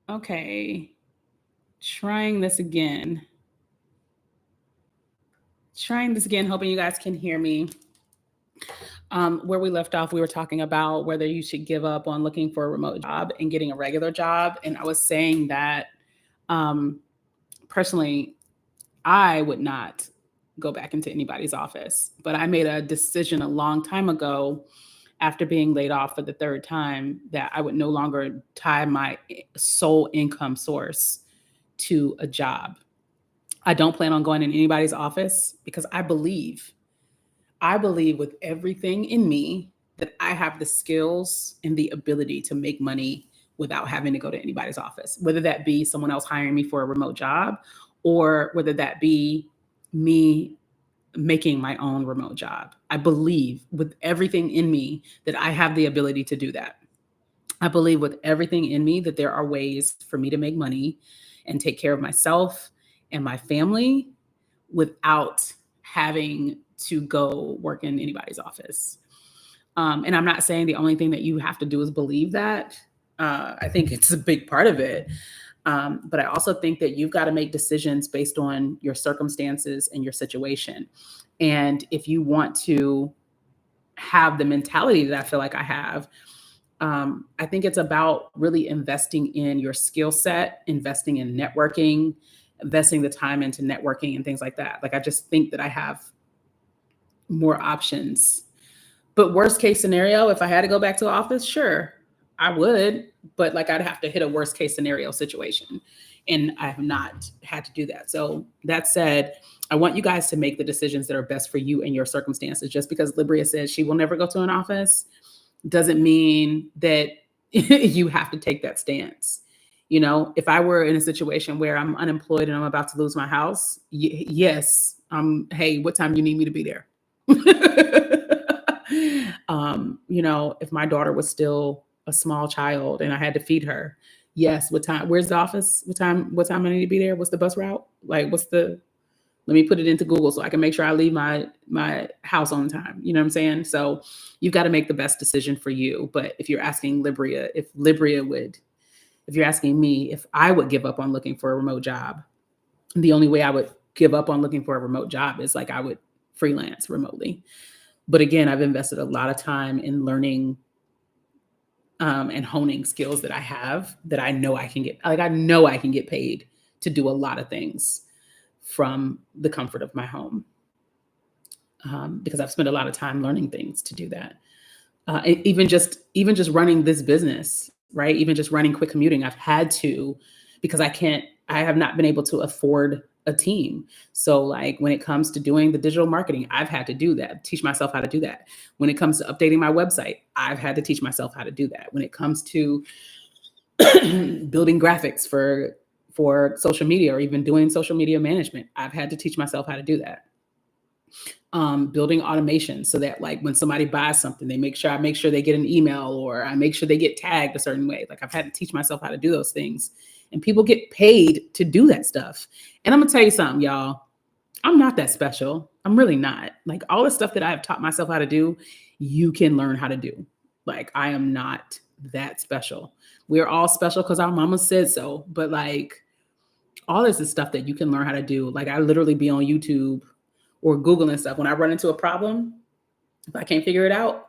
Okay. Trying this again. Trying this again, hoping you guys can hear me. Where we left off, we were talking about whether you should give up on looking for a remote job and getting a regular job. And I was saying that um, personally, I would not go back into anybody's office. But I made a decision a long time ago after being laid off for the third time that I would no longer tie my sole income source to a job. I don't plan on going in anybody's office because I believe with everything in me that I have the skills and the ability to make money without having to go to anybody's office, whether that be someone else hiring me for a remote job or whether that be me making my own remote job. I believe with everything in me that I have the ability to do that. I believe with everything in me that there are ways for me to make money and take care of myself and my family without having to go work in anybody's office. And I'm not saying the only thing that you have to do is believe that. I think it's a big part of it. But I also think that you've got to make decisions based on your circumstances and your situation. And if you want to have the mentality that I feel like I have, I think it's about really investing in your skill set, investing in networking, investing the time into networking and things like that. Like, I just think that I have more options. But worst case scenario, if I had to go back to the office, sure, I would. But like, I'd have to hit a worst case scenario situation. And I have not had to do that. So that said, I want you guys to make the decisions that are best for you and your circumstances. Just because Libria says she will never go to an office doesn't mean that you have to take that stance. You know, if I were in a situation where I'm unemployed and I'm about to lose my house, yes, hey, what time do you need me to be there? If my daughter was still a small child and I had to feed her, yes, what time? Where's the office? What time I need to be there? What's the bus route? Like, let me put it into Google so I can make sure I leave my house on time. You know what I'm saying? So you've got to make the best decision for you. But if you're asking Libria, if you're asking me if I would give up on looking for a remote job, the only way I would give up on looking for a remote job is like I would freelance remotely. But again, I've invested a lot of time in learning and honing skills that I have that I know I can get. Like, I know I can get paid to do a lot of things from the comfort of my home, because I've spent a lot of time learning things to do that. Even just running this business, right? Even just running Quick Commuting, I've had to, because I have not been able to afford a team. So like, when it comes to doing the digital marketing, I've had to do that, teach myself how to do that. When it comes to updating my website, I've had to teach myself how to do that. When it comes to building graphics for social media or even doing social media management, I've had to teach myself how to do that. Building automation so that like when somebody buys something, I make sure they get an email or I make sure they get tagged a certain way. Like, I've had to teach myself how to do those things, and people get paid to do that stuff. And I'm gonna tell you something, y'all. I'm not that special. I'm really not. Like, all the stuff that I have taught myself how to do, you can learn how to do. Like, I am not that special. We're all special because our mama said so. But like, all this is stuff that you can learn how to do. Like, I literally be on YouTube or Google and stuff. When I run into a problem, if I can't figure it out,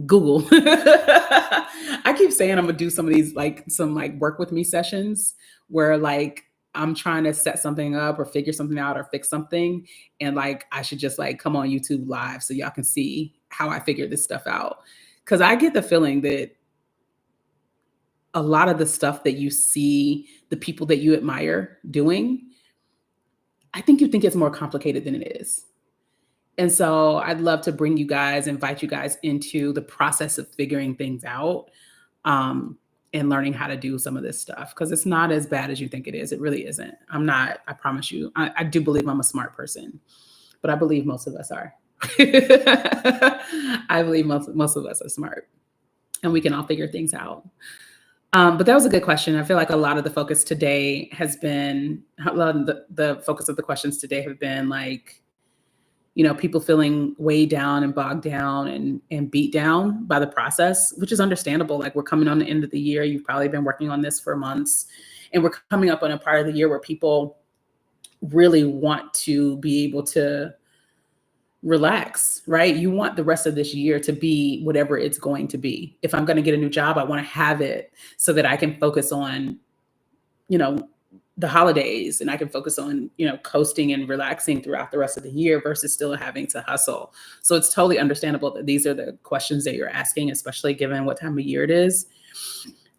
Google. I keep saying I'm gonna do some of these, like some like work with me sessions where like I'm trying to set something up or figure something out or fix something. And like, I should just like come on YouTube live so y'all can see how I figure this stuff out. Cause I get the feeling that a lot of the stuff that you see the people that you admire doing, I think you think it's more complicated than it is. And so I'd love to invite you guys into the process of figuring things out, um, and learning how to do some of this stuff because it's not as bad as you think it is. It really isn't. I'm not, I promise you. I do believe I'm a smart person, but I believe most of us are. I believe most of us are smart and we can all figure things out. But that was a good question. I feel like a lot of the focus today has been, a lot of the focus of the questions today have been like, people feeling weighed down and bogged down and beat down by the process, which is understandable. Like, we're coming on the end of the year. You've probably been working on this for months, and we're coming up on a part of the year where people really want to be able to relax, right? You want the rest of this year to be whatever it's going to be. If I'm going to get a new job, I want to have it so that I can focus on, the holidays, and I can focus on, coasting and relaxing throughout the rest of the year versus still having to hustle. So it's totally understandable that these are the questions that you're asking, especially given what time of year it is.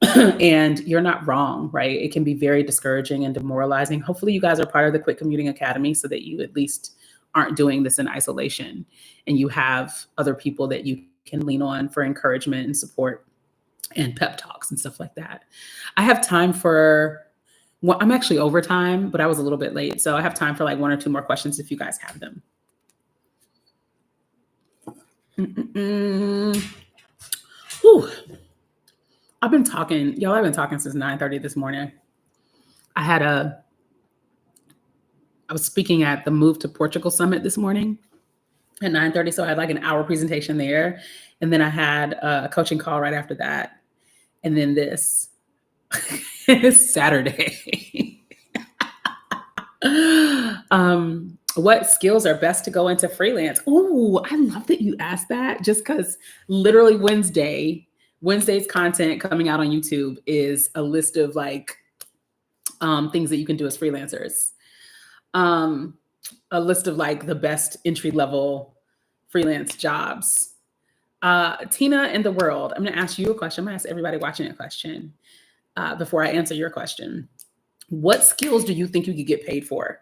And you're not wrong, right? It can be very discouraging and demoralizing. Hopefully you guys are part of the Quit Commuting Academy so that you at least aren't doing this in isolation, and you have other people that you can lean on for encouragement and support and pep talks and stuff like that. I have time for, well, I'm actually over time, but I was a little bit late. So I have time for like 1 or 2 more questions if you guys have them. Whew. I've been talking since 9:30 this morning. I was speaking at the Move to Portugal Summit this morning at 9:30. So I had like an hour presentation there. And then I had a coaching call right after that. And then this Saturday. What skills are best to go into freelance? Oh, I love that you asked that, just because literally Wednesday's content coming out on YouTube is a list of like things that you can do as freelancers. A list of like the best entry level freelance jobs. Tina in the world, I'm going to ask you a question. I'm going to ask everybody watching a question before I answer your question. What skills do you think you could get paid for?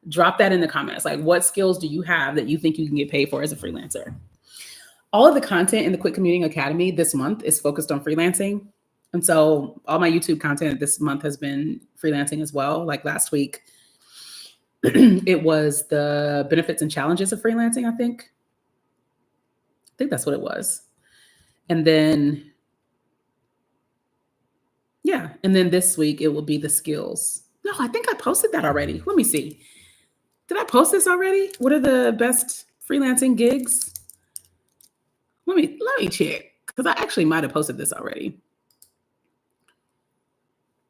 Drop that in the comments. Like, what skills do you have that you think you can get paid for as a freelancer? All of the content in the Quit Commuting Academy this month is focused on freelancing. And so all my YouTube content this month has been freelancing as well. Like last week, it was the benefits and challenges of freelancing, I think. I think that's what it was. And then, yeah. And then this week, it will be the skills. No, I think I posted that already. Let me see. Did I post this already? What are the best freelancing gigs? Let me check, because I actually might have posted this already.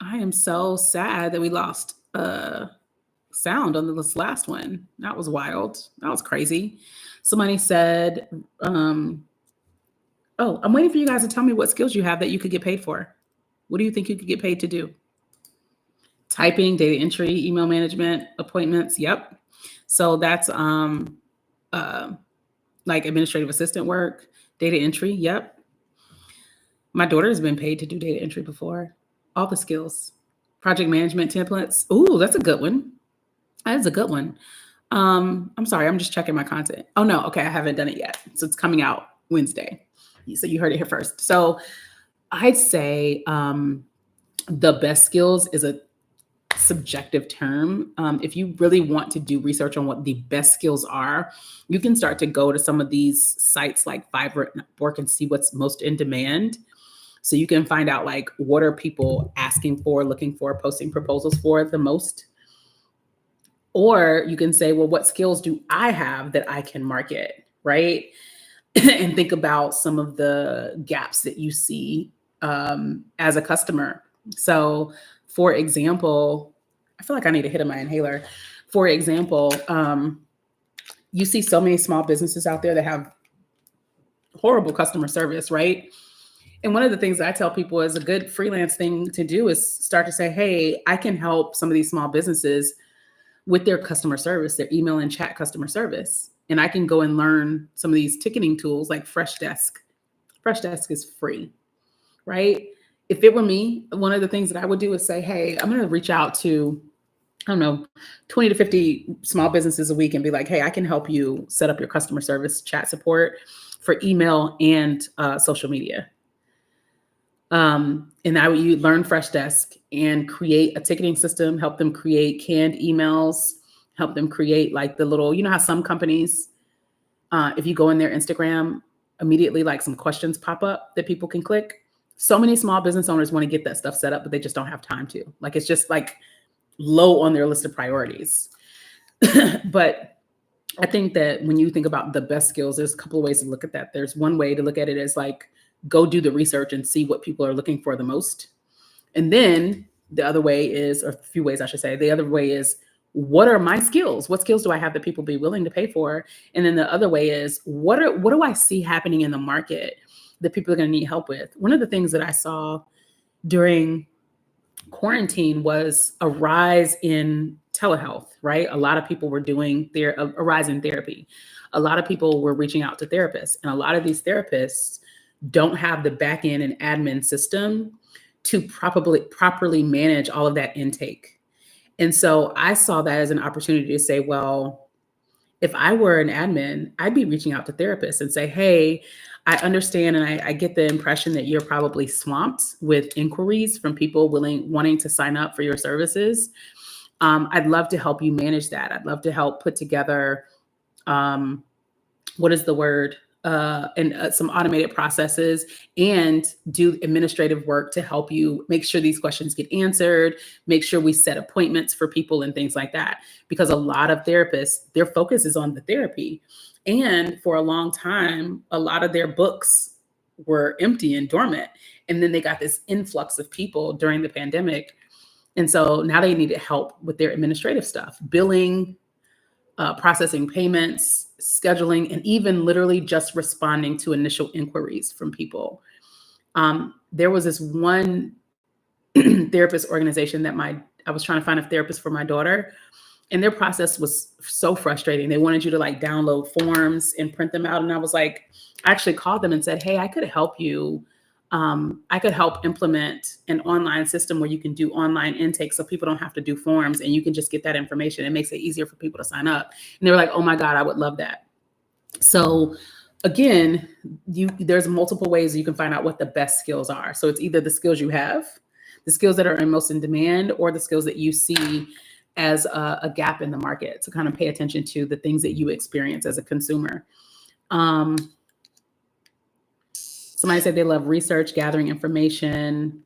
I am so sad that we lost sound on this last one. That was wild. That was crazy. Somebody said, I'm waiting for you guys to tell me what skills you have that you could get paid for. What do you think you could get paid to do? Typing, data entry, email management, appointments. Yep. So that's like administrative assistant work, data entry. Yep. My daughter has been paid to do data entry before. All the skills. Project management templates. Ooh, that's a good one. That is a good one. I'm sorry, I'm just checking my content. Oh no, okay, I haven't done it yet. So it's coming out Wednesday. So you heard it here first. So I'd say the best skills is a subjective term. If you really want to do research on what the best skills are, you can start to go to some of these sites like Fiverr and Upwork and see what's most in demand. So you can find out like, what are people asking for, looking for, posting proposals for the most? Or you can say, well, what skills do I have that I can market, right? And think about some of the gaps that you see as a customer. So for example, I feel like I need to hit my inhaler. For example, you see so many small businesses out there that have horrible customer service, right? And one of the things that I tell people is a good freelance thing to do is start to say, hey, I can help some of these small businesses with their customer service, their email and chat customer service. And I can go and learn some of these ticketing tools like Freshdesk. Freshdesk is free, right? If it were me, one of the things that I would do is say, hey, I'm going to reach out to, 20 to 50 small businesses a week and be like, hey, I can help you set up your customer service chat support for email and social media. And I would learn Freshdesk and create a ticketing system, help them create canned emails, help them create like the little, how some companies, if you go in their Instagram, immediately like some questions pop up that people can click. So many small business owners want to get that stuff set up, but they just don't have time to. Like, it's just like low on their list of priorities. But I think that when you think about the best skills, there's a couple of ways to look at that. There's one way to look at it as like, go do the research and see what people are looking for the most. And then the other way is, or a few ways I should say, the other way is, what are my skills? What skills do I have that people be willing to pay for? And then the other way is, what do I see happening in the market that people are going to need help with? One of the things that I saw during quarantine was a rise in telehealth, right? A lot of people were doing a rise in therapy. A lot of people were reaching out to therapists, and a lot of these therapists don't have the back end and admin system to properly manage all of that intake. And so I saw that as an opportunity to say, well, if I were an admin, I'd be reaching out to therapists and say, hey, I understand and I get the impression that you're probably swamped with inquiries from people wanting to sign up for your services. I'd love to help you manage that. I'd love to help put together, what is the word? And some automated processes and do administrative work to help you make sure these questions get answered, make sure we set appointments for people and things like that. Because a lot of therapists, their focus is on the therapy. And for a long time, a lot of their books were empty and dormant. And then they got this influx of people during the pandemic. And so now they needed help with their administrative stuff, billing, processing payments, scheduling, and even literally just responding to initial inquiries from people. There was this one therapist organization that I was trying to find a therapist for my daughter, and their process was so frustrating. They wanted you to like download forms and print them out. And I was like, I actually called them and said, hey, I could help you. I could help implement an online system where you can do online intake so people don't have to do forms and you can just get that information. It makes it easier for people to sign up. And they were like, oh my God, I would love that. So again, there's multiple ways you can find out what the best skills are. So it's either the skills you have, the skills that are most in demand, or the skills that you see as a gap in the market, to kind of pay attention to the things that you experience as a consumer. Somebody said they love research, gathering information,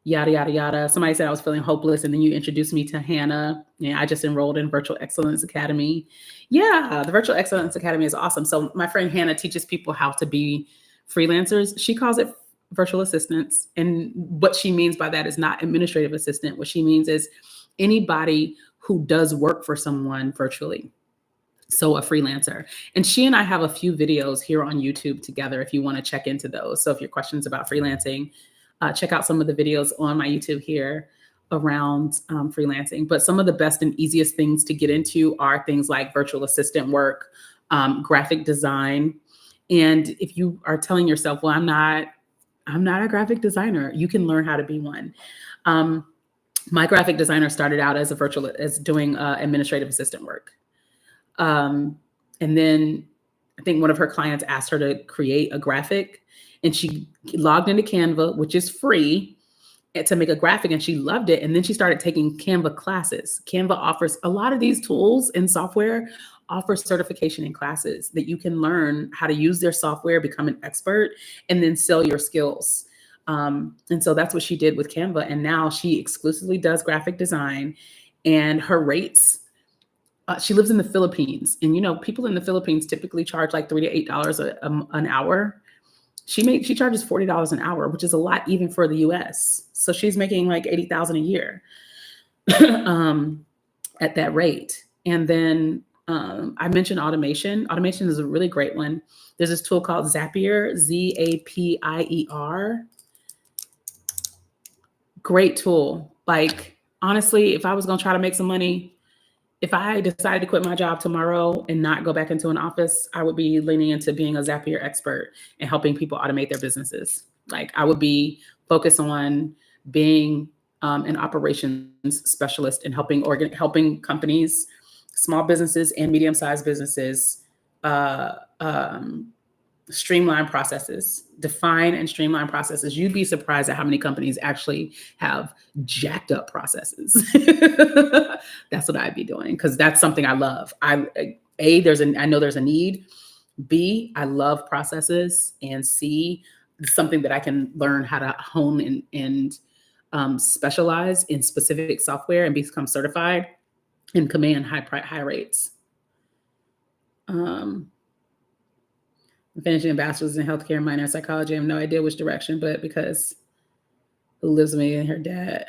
yada, yada, yada. Somebody said I was feeling hopeless, and then you introduced me to Hannah. Yeah, I just enrolled in Virtual Excellence Academy. Yeah, the Virtual Excellence Academy is awesome. So my friend Hannah teaches people how to be freelancers. She calls it virtual assistants. And what she means by that is not administrative assistant. What she means is anybody who does work for someone virtually. So a freelancer. And she and I have a few videos here on YouTube together if you want to check into those. So if your questions about freelancing, check out some of the videos on my YouTube here around freelancing. But some of the best and easiest things to get into are things like virtual assistant work, graphic design. And if you are telling yourself, well, I'm not a graphic designer, you can learn how to be one. My graphic designer started out as doing administrative assistant work. And then I think one of her clients asked her to create a graphic, and she logged into Canva, which is free, to make a graphic, and she loved it. And then she started taking Canva classes. Canva offers a lot of these tools and software, offers certification and classes that you can learn how to use their software, become an expert, and then sell your skills. And so that's what she did with Canva. And now she exclusively does graphic design, and her rates, she lives in the Philippines, and people in the Philippines typically charge like $3 to $8 an hour. She charges $40 an hour, which is a lot even for the US. So she's making like $80,000 a year at that rate. And then I mentioned automation. Automation is a really great one. There's this tool called Zapier, Zapier. Great tool. Like, honestly, if I was going to try to make some money, if I decided to quit my job tomorrow and not go back into an office, I would be leaning into being a Zapier expert and helping people automate their businesses. Like, I would be focused on being an operations specialist and helping companies, small businesses and medium-sized businesses, streamline processes, define and streamline processes. You'd be surprised at how many companies actually have jacked up processes. That's what I'd be doing, because that's something I love. I know there's a need. B, I love processes. And C, something that I can learn how to hone and specialize in specific software and become certified and command high rates. I'm finishing a bachelor's in healthcare, minor in psychology. I have no idea which direction, but because who lives with me and her dad,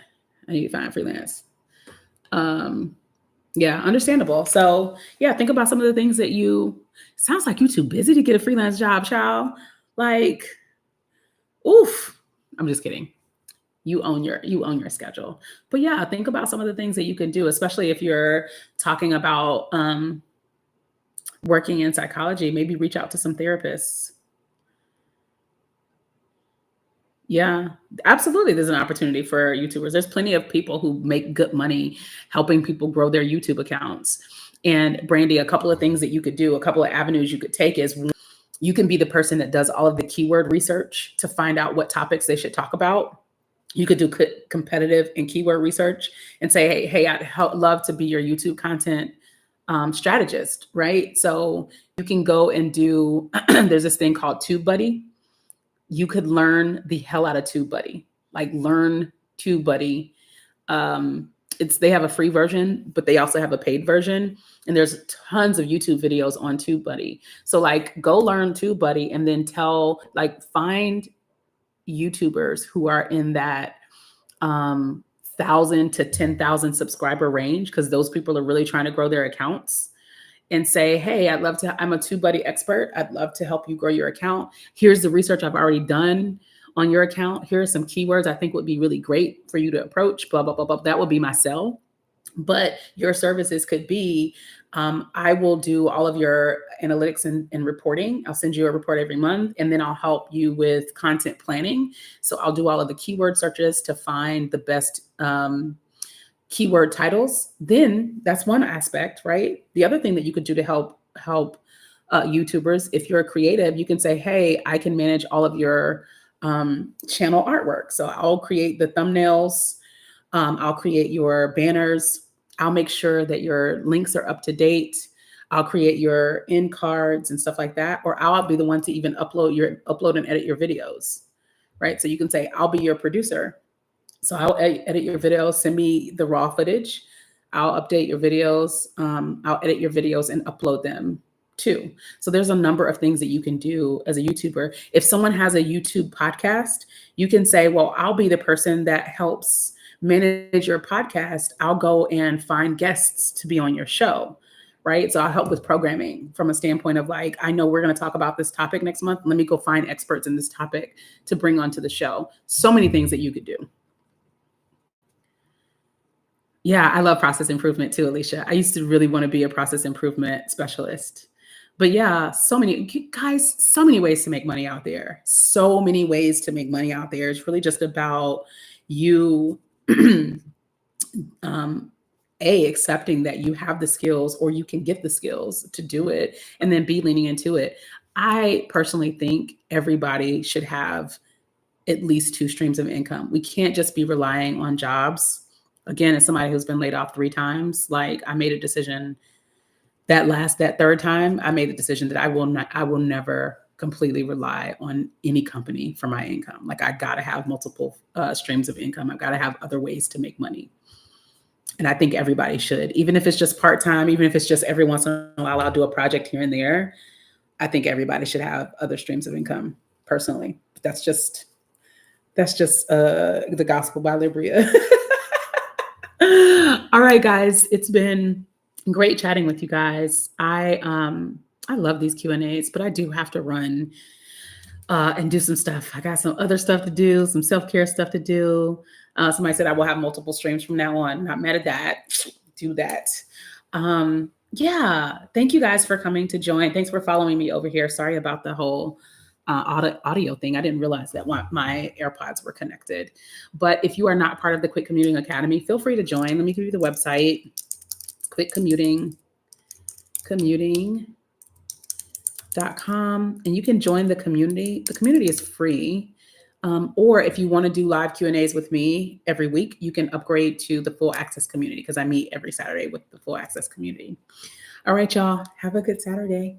I need to find freelance. Yeah, understandable. So yeah, think about some of the things that sounds like you too busy to get a freelance job, child. Like, oof. I'm just kidding. You own your schedule. But yeah, think about some of the things that you can do, especially if you're talking about working in psychology. Maybe reach out to some therapists. Yeah, absolutely. There's an opportunity for YouTubers. There's plenty of people who make good money helping people grow their YouTube accounts. And Brandy, a couple of things that you could do, a couple of avenues you could take is you can be the person that does all of the keyword research to find out what topics they should talk about. You could do competitive and keyword research and say, hey, I'd love to be your YouTube content strategist, right? So you can go and do, there's this thing called TubeBuddy. You could learn the hell out of TubeBuddy, like learn TubeBuddy. They have a free version, but they also have a paid version. And there's tons of YouTube videos on TubeBuddy. So like go learn TubeBuddy and then find YouTubers who are in that 1,000 to 10,000 subscriber range, because those people are really trying to grow their accounts, and say, hey, I'm a TubeBuddy expert. I'd love to help you grow your account. Here's the research I've already done on your account. Here are some keywords I think would be really great for you to approach, blah, blah, blah, blah. That would be my sell. But your services could be, I will do all of your analytics and reporting. I'll send you a report every month, and then I'll help you with content planning. So I'll do all of the keyword searches to find the best keyword titles. Then that's one aspect, right? The other thing that you could do to help YouTubers, if you're a creative, you can say, hey, I can manage all of your channel artwork. So I'll create the thumbnails. I'll create your banners. I'll make sure that your links are up to date. I'll create your end cards and stuff like that. Or I'll be the one to even upload and edit your videos, right? So you can say, I'll be your producer. So I'll edit your videos, send me the raw footage. I'll update your videos. I'll edit your videos and upload them too. So there's a number of things that you can do as a YouTuber. If someone has a YouTube podcast, you can say, well, I'll be the person that helps manage your podcast. I'll go and find guests to be on your show, right? So I'll help with programming from a standpoint of like, I know we're going to talk about this topic next month. Let me go find experts in this topic to bring onto the show. So many things that you could do. Yeah, I love process improvement too, Alicia. I used to really want to be a process improvement specialist. But yeah, so many ways to make money out there. So many ways to make money out there. It's really just about you accepting that you have the skills or you can get the skills to do it, and then be leaning into it. I personally think everybody should have at least 2 streams of income. We can't just be relying on jobs. Again, as somebody who's been laid off 3 times, like I made a decision that third time, I made the decision that I will never completely rely on any company for my income. Like I got to have multiple streams of income. I've got to have other ways to make money. And I think everybody should, even if it's just part-time, even if it's just every once in a while, I'll do a project here and there. I think everybody should have other streams of income personally. But that's just the gospel by Libria. All right, guys, it's been great chatting with you guys. I love these Q&As, but I do have to run and do some stuff. I got some other stuff to do, some self-care stuff to do. Somebody said I will have multiple streams from now on. Not mad at that. Do that. Yeah, thank you guys for coming to join. Thanks for following me over here. Sorry about the whole audio thing. I didn't realize that my AirPods were connected. But if you are not part of the Quit Commuting Academy, feel free to join. Let me give you the website. It's quitcommuting.com, and you can join the community. The community is free. Or if you want to do live Q&As with me every week, you can upgrade to the full access community, because I meet every Saturday with the full access community. All right, y'all. Have a good Saturday.